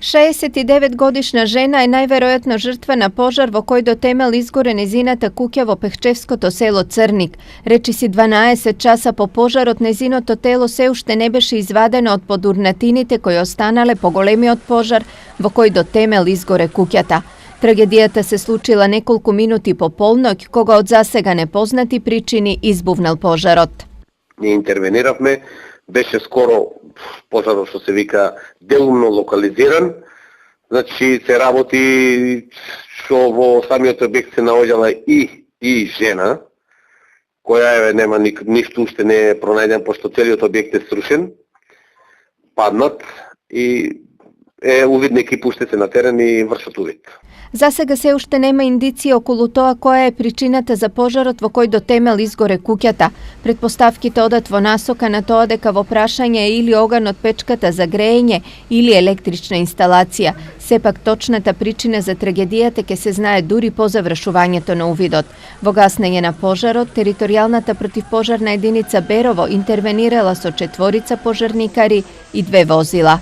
69-годишна жена е најверојатно жртва на пожар во кој до темел изгоре незината куќа во Пехчевското село Црник. Речиси 12 часа по пожарот незиното тело се уште не беше извадено од подурнатините кои останале по големиот пожар во кој до темел изгоре куќата. Трагедијата се случила неколку минути по полноќ, кога од засега непознати причини избувнал пожарот. Ние интервениравме, беше скоро пожарот што се вика делумно локализиран. Значи се работи што во самиот објект се наоѓала и жена, која нема ништо уште не е пронајден пошто целиот објект е срушен, паднат и увидни екипи уште се на терен и вршат увид. За сега се уште нема индиција околу тоа која е причината за пожарот во кој до темел изгоре куќата. Предпоставките одат во насока на тоа дека во прашање е или оган од печката за греење или електрична инсталација. Сепак точната причина за трагедијата ќе се знае дури по завршувањето на увидот. Во гаснење на пожарот, територијалната противпожарна единица Берово интервенирала со 4 пожарникари и 2 возила.